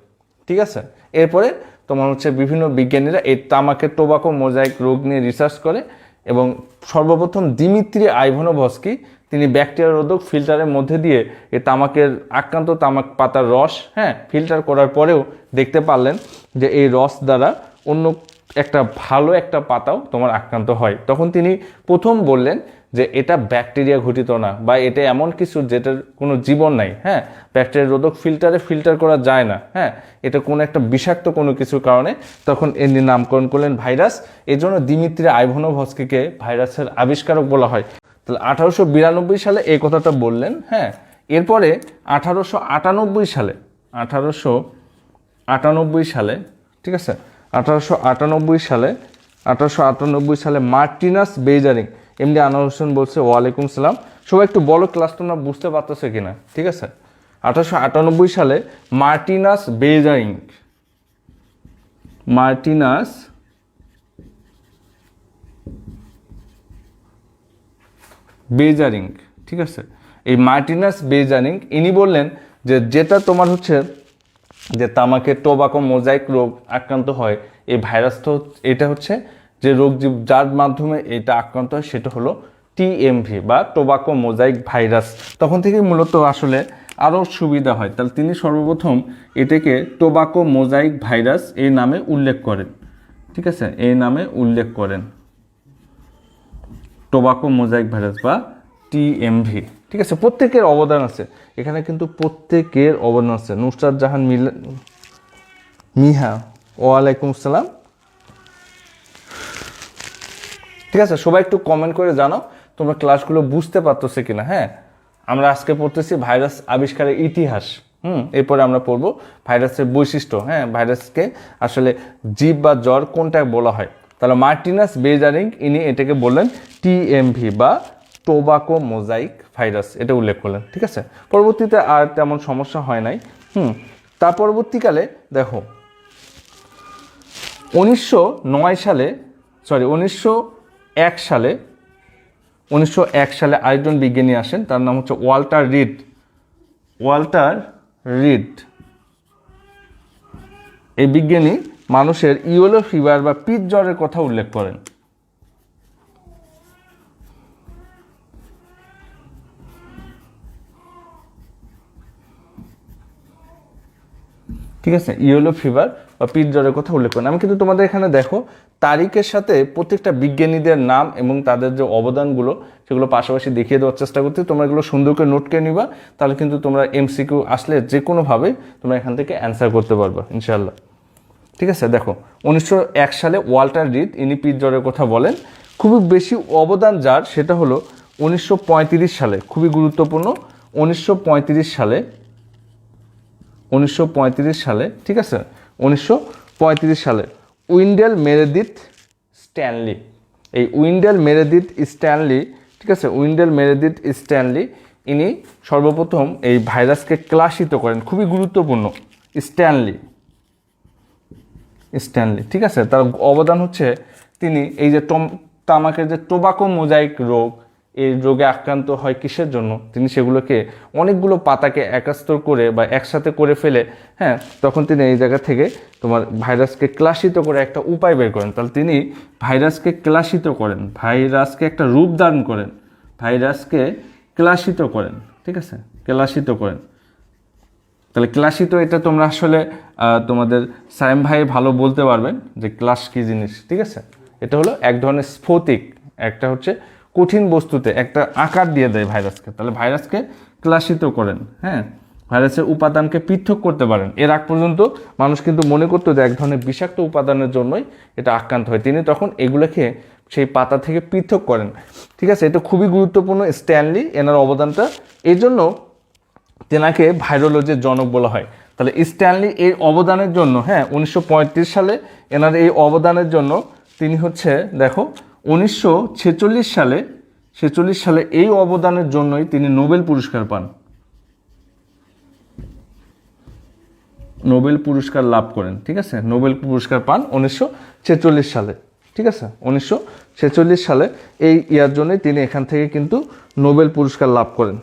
ঠিক আছে। এরপরে তোমার হচ্ছে বিভিন্ন বিজ্ঞানীরা এই তামাকের টোবাকো মোজাইক রোগ নিয়ে রিসার্চ করে এবং সর্বপ্রথম দিমিত্রি আইভানোভস্কি তিনি ব্যাকটেরিয়া রোধক ফিল্টারের মধ্যে দিয়ে এই তামাকের আক্রান্ত তামাক পাতার রস ফিল্টার করার পরেও দেখতে পারলেন যে এই রস দ্বারা অন্য একটা ভালো একটা পাতাও তোমার আক্রান্ত হয়। তখন তিনি প্রথম বললেন যে এটা ব্যাকটেরিয়া ঘটিত না, বা এটা এমন কিছু যেটার কোনো জীবন নাই, ব্যাকটেরিয়া রোধক ফিল্টারে ফিল্টার করা যায় না, এটা কোনো একটা বিষাক্ত কোনো কিছুর কারণে তখন এর নামকরণ করলেন ভাইরাস। এই জন্য দিমিত্রি আইভানোভস্কিকে ভাইরাসের আবিষ্কারক বলা হয়। তাহলে 1892 সালে এই কথাটা বললেন। এরপরে 1898 সালে ঠিক আছে, 1898 সালে মার্টিনাস বেইজারিং, এমনি আনোয়ার হোসেন বলছে ওয়ালাইকুম সালাম। সবাই একটু বলো ক্লাস তোমরা বুঝতে পারতেছো কিনা, ঠিক আছে। 1898 সালে মার্টিনাস বেইজারিং, ঠিক আছে। এই মার্টিনাস বেইজারিং ইনি বললেন যে যেটা তোমার হচ্ছে যে তামাকের টোবাকো মোজাইক রোগ আক্রান্ত হয়, এই ভাইরাস তো এটা হচ্ছে যে রোগ যার মাধ্যমে এটা আক্রান্ত হয় সেটা হলো টিএমভি বা টোবাকো মোজাইক ভাইরাস। তখন থেকে মূলত আসলে আরও সুবিধা হয়। তাহলে তিনি সর্বপ্রথম এটাকে টোবাকো মোজাইক ভাইরাস এই নামে উল্লেখ করেন, ঠিক আছে, এই নামে উল্লেখ করেন টোবাকো মোজাইক ভাইরাস বা টিএমভি, ঠিক আছে। প্রত্যেকের অবদান আছে এখানে, কিন্তু প্রত্যেকের অবদান আছে। নুসরাত জাহান মিহা ওয়ালাইকুম আসসালাম, ঠিক আছে। সবাই একটু কমেন্ট করে জানাও তোমরা ক্লাসগুলো বুঝতে পারতেছো কিনা। আমরা আজকে পড়তেছি ভাইরাস আবিষ্কারের ইতিহাস। এরপরে আমরা পড়বো ভাইরাসের বৈশিষ্ট্য। ভাইরাসকে আসলে জীব বা জ্বর কোনটা বলা হয়। তাহলে মার্টিনাস বেইজারিং ইনি এটাকে বললেন টিএমভি বা টোবাকো মোজাইক ভাইরাস, এটা উল্লেখ করলেন, ঠিক আছে। পরবর্তীতে আর তেমন সমস্যা হয় নাই। তার পরবর্তীকালে দেখো 1901 সালে আরেকজন বিজ্ঞানী আসেন, তার নাম হচ্ছে ওয়াল্টার রিড। ওয়াল্টার রিড এই বিজ্ঞানী মানুষের ইয়েলো ফিভার বা পিত জ্বরের কথা উল্লেখ করেন। ঠিক আছে, ইয়েলো ফিভার বা পিত জ্বরের কথা উল্লেখ করেন। আমি কিন্তু তোমাদের এখানে দেখো তারিখের সাথে প্রত্যেকটা বিজ্ঞানীদের নাম এবং তাদের যে অবদানগুলো সেগুলো পাশাপাশি দেখিয়ে দেওয়ার চেষ্টা করতে, তোমরা এগুলো সুন্দর করে নোট করে নিবা, তাহলে কিন্তু তোমরা এমসিকিউ আসলে যে কোনোভাবে তোমরা এখান থেকে অ্যান্সার করতে পারবা ইনশাআল্লাহ। ঠিক আছে, দেখো 1901 সালে ওয়াল্টার রিড ইনি পিত জ্বরের কথা বলেন। খুবই বেশি অবদান যার সেটা হলো 1935 সালে, খুবই গুরুত্বপূর্ণ, 1935 সালে, ঠিক আছে, 1935 সালে উইন্ডেল মেরেদিথ স্ট্যানলি, এই উইন্ডেল মেরেদিথ স্ট্যানলি, ঠিক আছে, উইন্ডেল মেরেদিথ স্ট্যানলি ইনি সর্বপ্রথম এই ভাইরাসকে ক্লাসিত করেন। খুবই গুরুত্বপূর্ণ, স্ট্যানলি, ঠিক আছে। তার অবদান হচ্ছে তিনি এই যে তামাকের যে টোবাকো মোজাইক রোগ, এই রোগে আক্রান্ত হয় কিসের জন্য, তিনি সেগুলোকে অনেকগুলো পাতাকে একাস্তর করে বা একসাথে করে ফেলে, হ্যাঁ, তখন তিনি এই জায়গা থেকে তোমার ভাইরাসকে ক্লাসিত করে একটা উপায় বের করেন। তাহলে তিনি ভাইরাসকে ক্লাসিত করেন, ভাইরাসকে একটা রূপ দান করেন, ভাইরাসকে ক্লাসিত করেন, ঠিক আছে, ক্লাসিত করেন। তাহলে ক্লাসিত এটা তোমরা আসলে তোমাদের সাইম ভাই ভালো বলতে পারবেন যে ক্লাস কী জিনিস, ঠিক আছে। এটা হলো এক ধরনের স্ফটিক, একটা হচ্ছে কঠিন বস্তুতে একটা আকার দিয়ে দেয় ভাইরাসকে, তাহলে ভাইরাসকে ক্লাসিত করেন, হ্যাঁ, ভাইরাসের উপাদানকে পৃথক করতে পারেন। এর আগ পর্যন্ত মানুষ কিন্তু মনে করতো যে এক ধরনের বিষাক্ত উপাদানের জন্যই এটা আক্রান্ত হয়, তিনি তখন এগুলোকে সেই পাতা থেকে পৃথক করেন, ঠিক আছে। এটা খুবই গুরুত্বপূর্ণ, স্ট্যানলি এনার অবদানটা, এই জন্য তেনাকে ভাইরোলজির জনক বলা হয়। তাহলে স্ট্যানলি এই অবদানের জন্য, হ্যাঁ, 1935 সালে এনার এই অবদানের জন্য তিনি হচ্ছে দেখো 1946 সালে এই অবদানের জন্যই তিনি নোবেল পুরস্কার পান, নোবেল পুরস্কার লাভ করেন, ঠিক আছে, নোবেল পুরস্কার পান 1946 সালে, ঠিক আছে, 1946 সালে এই ইয়ার জন্যই তিনি এখান থেকে কিন্তু নোবেল পুরস্কার লাভ করেন।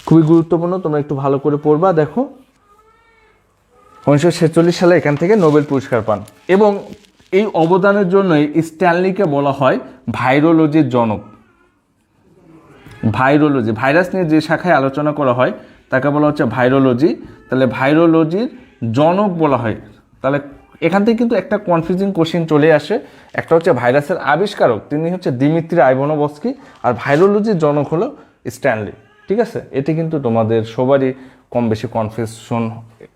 খুবই গুরুত্বপূর্ণ, তোমরা একটু ভালো করে পড়বা। দেখো 1946 সালে এখান থেকে নোবেল পুরস্কার পান এবং এই অবদানের জন্যই স্ট্যানলিকে বলা হয় ভাইরোলজির জনক। ভাইরোলজি, ভাইরাস নিয়ে যে শাখায় আলোচনা করা হয় তাকে বলা হচ্ছে ভাইরোলজি, তাহলে ভাইরোলজির জনক বলা হয়। তাহলে এখান থেকে কিন্তু একটা কনফিউজিং কোশ্চেন চলে আসে, একটা হচ্ছে ভাইরাসের আবিষ্কারক তিনি হচ্ছে দিমিত্রি আইভানোভস্কি, আর ভাইরোলজির জনক হলো স্ট্যানলি, ঠিক আছে। এটি কিন্তু তোমাদের সবারই কম বেশি কনফিউশন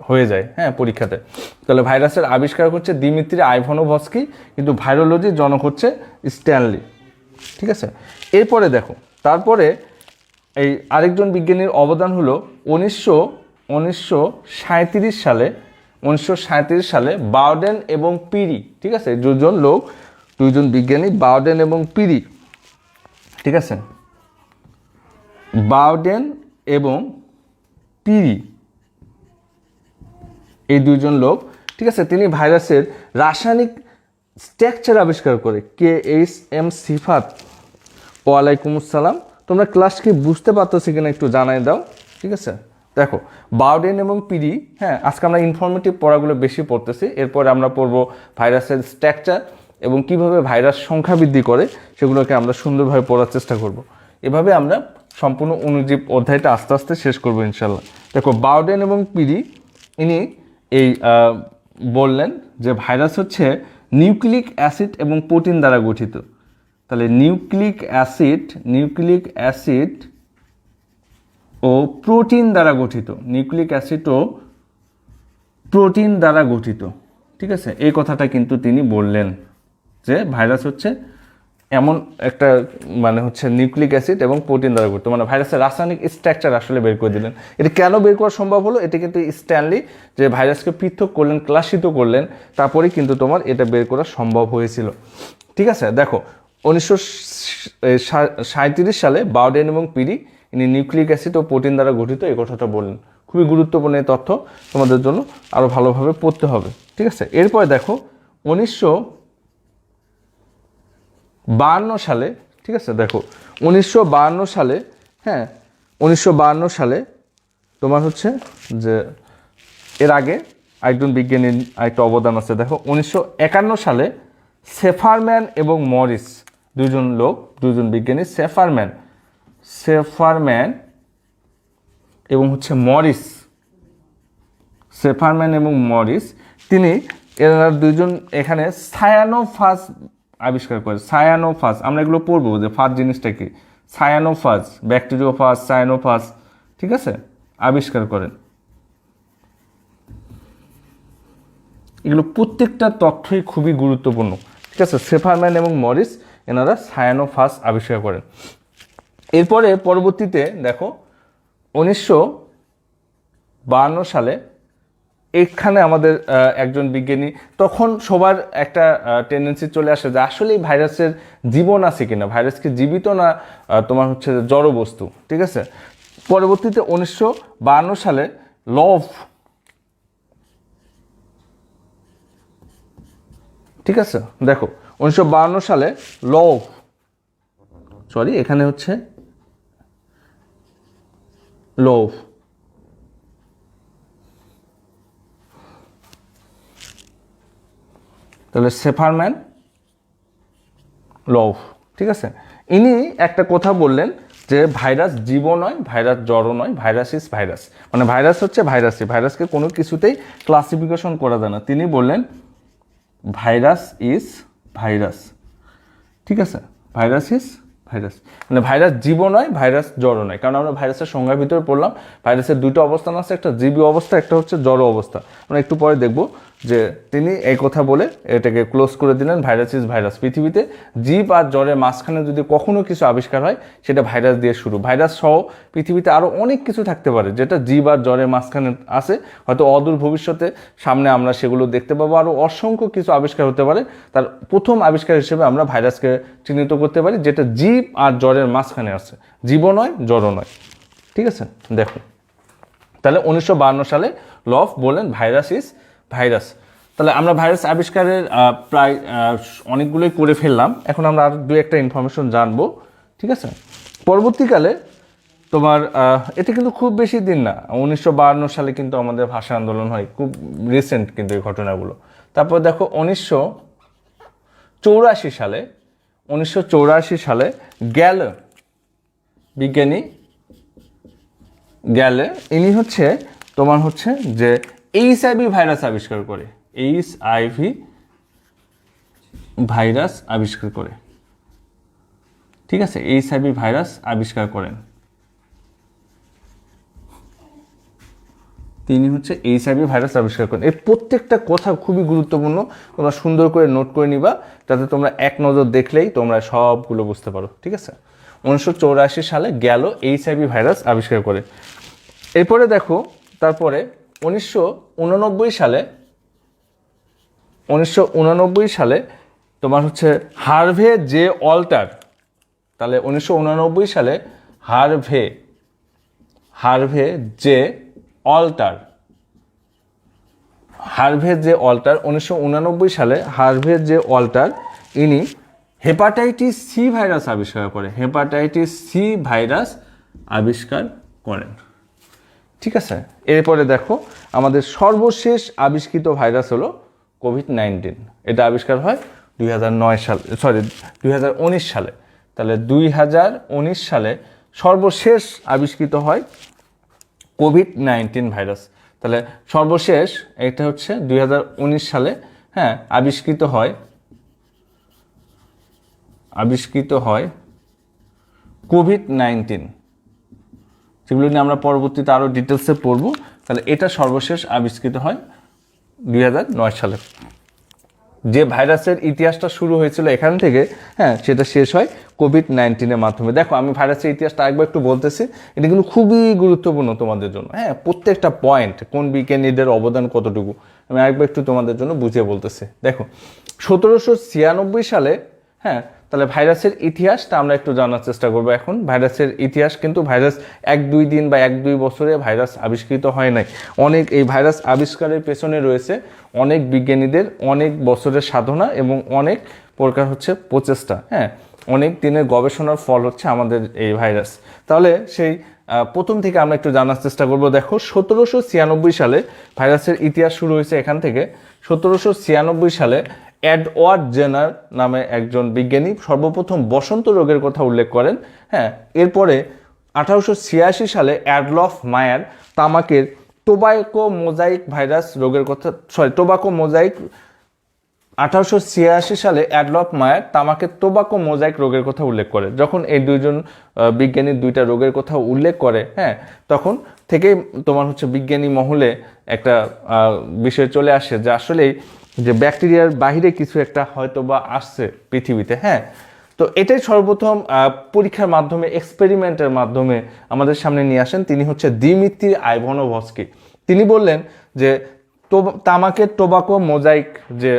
হয়ে যায়, হ্যাঁ, পরীক্ষাতে। তাহলে ভাইরাসের আবিষ্কারক হচ্ছে দিমিত্রি আইভানোভস্কি, কিন্তু ভাইরোলজির জনক হচ্ছে স্ট্যানলি, ঠিক আছে। এরপরে দেখো, তারপরে এই আরেকজন বিজ্ঞানীর অবদান হলো 1937 সালে বাউডেন এবং পিরি, ঠিক আছে, দুজন বিজ্ঞানী বাউডেন এবং পিরি, ঠিক আছে, বাউডেন এবং পিরি এই দুইজন লোক, ঠিক আছে, তিনি ভাইরাসের রাসায়নিক স্ট্রাকচার আবিষ্কার করে। KHM সিফাত, ওয়ালাইকুম আসসালাম, তোমরা ক্লাস কি বুঝতে পারতেছি কিনা একটু জানাই দাও, ঠিক আছে। দেখো বাউডেন এবং পিরি, হ্যাঁ, আজকে আমরা ইনফরমেটিভ পড়াগুলো বেশি পড়তেছি, এরপরে আমরা পড়বো ভাইরাসের স্ট্রাকচার এবং কিভাবে ভাইরাস সংখ্যা বৃদ্ধি করে সেগুলোকে আমরা সুন্দরভাবে পড়ার চেষ্টা করব। এভাবে আমরা সম্পূর্ণ অণুজীব অধ্যায়টা আস্তে আস্তে শেষ করবো ইনশাল্লাহ। দেখো বাউডেন এবং পিরি ইনি এই বললেন যে ভাইরাস হচ্ছে নিউক্লিক অ্যাসিড এবং প্রোটিন দ্বারা গঠিত। তাহলে নিউক্লিক অ্যাসিড ও প্রোটিন দ্বারা গঠিত, নিউক্লিক অ্যাসিড ও প্রোটিন দ্বারা গঠিত, ঠিক আছে। এই কথাটা কিন্তু তিনি বললেন যে ভাইরাস হচ্ছে এমন একটা মানে হচ্ছে নিউক্লিক অ্যাসিড এবং প্রোটিন দ্বারা গঠিত, মানে ভাইরাসের রাসায়নিক স্ট্রাকচার আসলে বের করে দিলেন। এটা কেন বের করা সম্ভব হলো, এটা কিন্তু স্ট্যানলি যে ভাইরাসকে পৃথক করলেন, ক্লাসিত করলেন, তারপরে কিন্তু তোমার এটা বের করা সম্ভব হয়েছিল, ঠিক আছে। দেখো 1937 সালে বাউডেন এবং পিরি ইনি নিউক্লিক অ্যাসিড ও প্রোটিন দ্বারা গঠিত এই কথাটা বললেন। খুবই গুরুত্বপূর্ণ এই তথ্য, তোমাদের জন্য আরও ভালোভাবে পড়তে হবে, ঠিক আছে। এরপরে দেখো 1952 সালে, ঠিক আছে, দেখো 1952 সালে, হ্যাঁ, 1952 সালে তোমার হচ্ছে যে এর আগে একজন বিজ্ঞানীর একটা অবদান আছে। দেখো 1951 সালে সেফারম্যান এবং মরিস দুজন বিজ্ঞানী সেফারম্যান এবং হচ্ছে সেফারম্যান এবং মরিস এরা দুজন এখানে সায়ানোফাজ আবিষ্কার করে। সায়ানোফাজ আমরা এগুলো পড়বো যে ফাজ জিনিসটা কি, সায়ানোফাজ, ব্যাকটেরিওফাজ, সায়ানোফাজ, ঠিক আছে, আবিষ্কার করেন। এগুলো প্রত্যেকটা তথ্যই খুবই গুরুত্বপূর্ণ, ঠিক আছে। সেফারম্যান এবং মরিস এনারা সায়ানোফাজ আবিষ্কার করেন। এরপরে পরবর্তীতে দেখো 1952 সালে এখানে আমাদের একজন বিজ্ঞানী, তখন সবার একটা টেন্ডেন্সি চলে আসে যে আসলে ভাইরাসের জীবন আছে কিনা, ভাইরাস কি জীবিত না তোমার হচ্ছে জড় বস্তু, ঠিক আছে। পরবর্তীতে 1952 সালে ঠিক আছে, দেখো 1952 সালে এখানে হচ্ছে তাহলে সেফারম্যান ঠিক আছে, ইনি একটা কথা বললেন যে ভাইরাস জীব নয়, ভাইরাস জড় নয়, ভাইরাস ইজ ভাইরাস, মানে ভাইরাস হচ্ছে ভাইরাসই, ভাইরাসকে কোনো কিছুতেই ক্লাসিফিকেশন করা যায় না। তিনি বললেন ভাইরাস ইজ ভাইরাস, ঠিক আছে, ভাইরাস ইজ ভাইরাস, মানে ভাইরাস জীব নয়, ভাইরাস জড় নয়। কারণ আমরা ভাইরাসের সংজ্ঞার ভিতরে পড়লাম ভাইরাসের দুটো অবস্থান আছে, একটা জীবী অবস্থা, একটা হচ্ছে জড় অবস্থা। আমরা একটু পরে দেখব যে তিনি এই কথা বলে এটাকে ক্লোজ করে দিলেন, ভাইরাস ইজ ভাইরাস। পৃথিবীতে জীব আর জ্বরের মাঝখানে যদি কখনো কিছু আবিষ্কার হয় সেটা ভাইরাস দিয়ে শুরু। ভাইরাস সহ পৃথিবীতে আরও অনেক কিছু থাকতে পারে যেটা জীব আর জ্বরের মাঝখানে আছে, হয়তো অদূর ভবিষ্যতে সামনে আমরা সেগুলো দেখতে পাবো। আরও অসংখ্য কিছু আবিষ্কার হতে পারে, তার প্রথম আবিষ্কার হিসেবে আমরা ভাইরাসকে চিহ্নিত করতে পারি যেটা জীব আর জ্বরের মাঝখানে আছে, জীব নয়, জড় নয়, ঠিক আছে। দেখো তাহলে 1952 সালে লফ বলেন ভাইরাস ইজ ভাইরাস। তাহলে আমরা ভাইরাস আবিষ্কারের প্রায় অনেকগুলোই করে ফেললাম, এখন আমরা আর দু একটা ইনফরমেশন জানবো, ঠিক আছে। পরবর্তীকালে তোমার এটা কিন্তু খুব বেশি দিন না, 1952 সালে কিন্তু আমাদের ভাষা আন্দোলন হয়, খুব রিসেন্ট কিন্তু এই ঘটনাগুলো। তারপর দেখো 1984 সালে বিজ্ঞানী গ্যালে ইনি হচ্ছে তোমার হচ্ছে যে HIV ভাইরাস আবিষ্কার করে, HIV ভাইরাস আবিষ্কার করে, ঠিক আছে, HIV ভাইরাস আবিষ্কার করেন। তিনি হচ্ছে HIV ভাইরাস আবিষ্কার করেন। এই প্রত্যেকটা কথা খুবই গুরুত্বপূর্ণ, তোমরা সুন্দর করে নোট করে নিবা যাতে তোমরা এক নজর দেখলেই তোমরা সবগুলো বুঝতে পারো, ঠিক আছে। 1984 সালে গেল HIV ভাইরাস আবিষ্কার করে। এরপরে দেখো তারপরে 1989 সালে তোমার হচ্ছে হার্ভে জে অল্টার। তাহলে 1989 সালে হার্ভে জে অল্টার 1989 সালে হার্ভে জে অল্টার ইনি হেপাটাইটিস সি ভাইরাস আবিষ্কার করে, হেপাটাইটিস সি ভাইরাস আবিষ্কার করেন, ঠিক আছে। এরপরে দেখো আমাদের সর্বশেষ আবিষ্কৃত ভাইরাস হলো কোভিড-19। এটা আবিষ্কার হয় 2019 সালে। তাহলে 2019 সালে সর্বশেষ আবিষ্কৃত হয় কোভিড-19 ভাইরাস। তাহলে সর্বশেষ এটা হচ্ছে 2019 সালে, হ্যাঁ, আবিষ্কৃত হয় কোভিড-19, যেগুলো নিয়ে আমরা পরবর্তীতে আরও ডিটেলসে পড়বো। তাহলে এটা সর্বশেষ আবিষ্কৃত হয় 2009 সালে। যে ভাইরাসের ইতিহাসটা শুরু হয়েছিল এখান থেকে, হ্যাঁ, সেটা শেষ হয় কোভিড-19 মাধ্যমে। দেখো আমি ভাইরাসের ইতিহাসটা একবার একটু বলতেছি, এটা কিন্তু খুবই গুরুত্বপূর্ণ তোমাদের জন্য, হ্যাঁ, প্রত্যেকটা পয়েন্ট কোন বিজ্ঞানীদের অবদান কতটুকু আমি একবার একটু তোমাদের জন্য বুঝিয়ে বলতেছি। দেখো 1796 সালে, হ্যাঁ, তাহলে ভাইরাসের ইতিহাসটা আমরা একটু জানার চেষ্টা করবো এখন। ভাইরাসের ইতিহাস কিন্তু ভাইরাস 1-2 দিন বা 1-2 বছরে ভাইরাস আবিষ্কৃত হয় নাই। অনেক এই ভাইরাস আবিষ্কারের পেছনে রয়েছে অনেক বিজ্ঞানীদের অনেক বছরের সাধনা এবং অনেক প্রকার হচ্ছে প্রচেষ্টা, হ্যাঁ, অনেক দিনের গবেষণার ফল হচ্ছে আমাদের এই ভাইরাস। তাহলে সেই প্রথম থেকে আমরা একটু জানার চেষ্টা করব। দেখো 1796 সালে ভাইরাসের ইতিহাস শুরু হয়েছে এখান থেকে। 1796 সালে এডওয়ার্ড জেনার নামে একজন বিজ্ঞানী সর্বপ্রথম বসন্ত রোগের কথা উল্লেখ করেন। হ্যাঁ, এরপরে 1886 সালে অ্যাডলফ মায়ার তামাকের টোবাকো মোজাইক ভাইরাস রোগের কথা টোবাকো মোজাইক 1886 সালে অ্যাডলফ মায়ার তামাকের টোবাকো মোজাইক রোগের কথা উল্লেখ করে। যখন এই দুইজন বিজ্ঞানী দুইটা রোগের কথা উল্লেখ করে, হ্যাঁ, তখন থেকেই তোমার হচ্ছে বিজ্ঞানী মহলে একটা বিষয় চলে আসে যে আসলেই যে ব্যাকটেরিয়ার বাহিরে কিছু একটা হয়তো বা আসছে পৃথিবীতে। হ্যাঁ, তো এটাই সর্বপ্রথম পরীক্ষার মাধ্যমে, এক্সপেরিমেন্টের মাধ্যমে আমাদের সামনে নিয়ে আসেন। তিনি হচ্ছে দিমিত্রি আইভানোভস্কি। তিনি বললেন যে তামাকের টোবাকো মোজাইক যে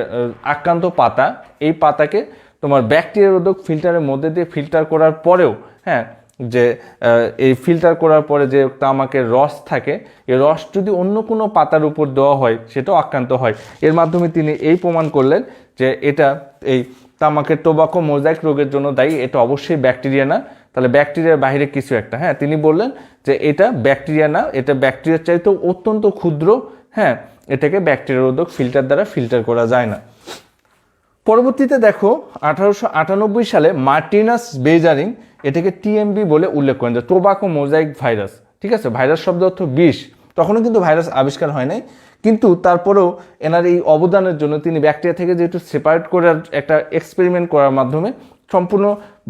আক্রান্ত পাতা, এই পাতাকে তোমার ব্যাকটেরিয়া রোধক ফিল্টারের মধ্যে দিয়ে ফিল্টার করার পরেও, হ্যাঁ, যে এই ফিল্টার করার পরে যে তামাকের রস থাকে, এই রস যদি অন্য কোনো পাতার উপর দেওয়া হয় সেটাও আক্রান্ত হয়। এর মাধ্যমে তিনি এই প্রমাণ করলেন যে এটা এই তামাকের টোবাকো মোজাইক রোগের জন্য দায়ী, এটা অবশ্যই ব্যাকটেরিয়া না। তাহলে ব্যাকটেরিয়ার বাইরে কিছু একটা, হ্যাঁ, তিনি বললেন যে এটা ব্যাকটেরিয়া না, এটা ব্যাকটেরিয়ার চাইতেও অত্যন্ত ক্ষুদ্র। হ্যাঁ, এটাকে ব্যাকটেরিয়া রোধক ফিল্টার দ্বারা ফিল্টার করা যায় না। পরবর্তীতে দেখো 1898 সালে মার্টিনাস বেজারিং এটাকে টিএমবি বলে উল্লেখ করেন, যে টোবাকো মোজাইক ভাইরাস। ঠিক আছে, ভাইরাস শব্দ অর্থ বিষ। তখনও কিন্তু ভাইরাস আবিষ্কার হয় নাই, কিন্তু তারপরেও এনার এই অবদানের জন্য তিনি ব্যাকটেরিয়া থেকে যেহেতু সেপারেট করার একটা এক্সপেরিমেন্ট করার মাধ্যমে সম্পূর্ণ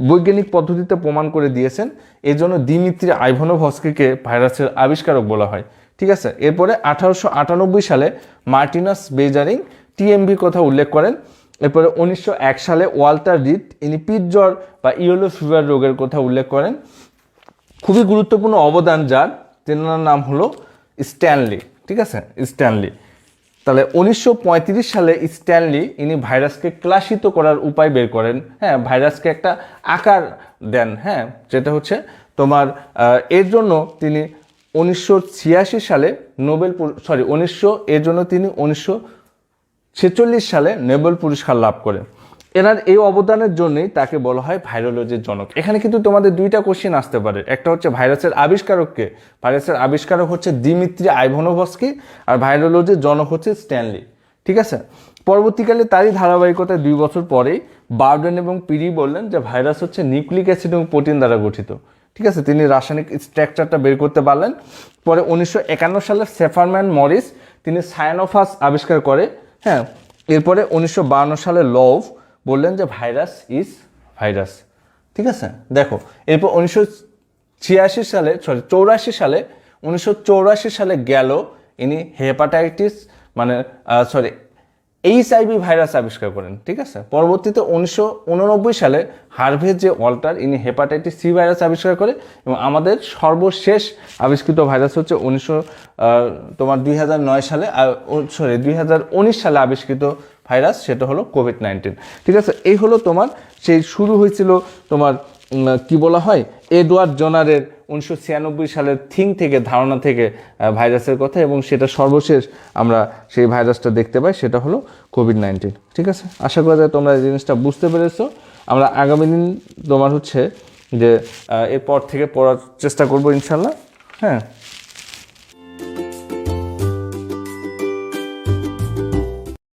বৈজ্ঞানিক পদ্ধতিতে প্রমাণ করে দিয়েছেন, এই জন্য দিমিত্রি আইভানোভস্কিকে ভাইরাসের আবিষ্কারক বলা হয়। ঠিক আছে, এরপরে 1898 সালে মার্টিনাস বেজারিং টিএমবি কথা উল্লেখ করেন। এরপরে 1901 সালে ওয়াল্টার রিড ইনি পিট জ্বর বা ইয়েলো ফিভার রোগের কথা উল্লেখ করেন। খুবই গুরুত্বপূর্ণ অবদান যার, তেনার নাম হলো স্ট্যানলি। ঠিক আছে, স্ট্যানলি। তাহলে 1935 সালে স্ট্যানলি ইনি ভাইরাসকে ক্লাসিত করার উপায় বের করেন। হ্যাঁ, ভাইরাসকে একটা আকার দেন, হ্যাঁ, যেটা হচ্ছে তোমার এর জন্য তিনি 1946 সালে এর জন্য তিনি 1946 সালে নোবেল পুরস্কার লাভ করেন। এনার এই অবদানের জন্যই তাকে বলা হয় ভাইরোলজির জনক। এখানে কিন্তু তোমাদের দুইটা কোশ্চেন আসতে পারে, একটা হচ্ছে ভাইরাসের আবিষ্কারককে, ভাইরাসের আবিষ্কারক হচ্ছে দিমিত্রি আইভানোভস্কি, আর ভাইরোলজির জনক হচ্ছে স্ট্যানলি। ঠিক আছে, পরবর্তীকালে তারই ধারাবাহিকতায় 2 বছর পরেই বার্ডেন এবং পিরি বললেন যে ভাইরাস হচ্ছে নিউক্লিক অ্যাসিড এবং প্রোটিন দ্বারা গঠিত। ঠিক আছে, তিনি রাসায়নিক স্ট্রাকচারটা বের করতে পারলেন। পরে 1951 সালে সেফারম্যান মরিস তিনি সায়ানোফাস আবিষ্কার করে। হ্যাঁ, এরপরে 1952 সালে লভ বললেন যে ভাইরাস ইজ ভাইরাস। ঠিক আছে, দেখো এরপর 1984 সালে গেল ইনি হেপাটাইটিস এইচআইভি ভাইরাস আবিষ্কার করেন। ঠিক আছে, পরবর্তীতে 1989 সালে হার্ভে জে ওয়াল্টার ইনি হেপাটাইটিস সি ভাইরাস আবিষ্কার করে, এবং আমাদের সর্বশেষ আবিষ্কৃত ভাইরাস হচ্ছে 2019 সালে আবিষ্কৃত ভাইরাস, সেটা হলো কোভিড-19। ঠিক আছে, এই হলো তোমার সেই শুরু হয়েছিল তোমার কি বলা হয় এডওয়ার্ড জেনারের 1996 সালের ধারণা থেকে ভাইরাসের কথা, এবং সেটা সর্বশেষ আমরা সেই ভাইরাসটা দেখতে পাই, সেটা হলো কোভিড-19। ঠিক আছে, আশা করা যায় তোমরা এই জিনিসটা বুঝতে পেরেছো। আমরা আগামী দিন তোমার হচ্ছে যে এরপর থেকে পড়ার চেষ্টা করবো ইনশাল্লাহ। হ্যাঁ।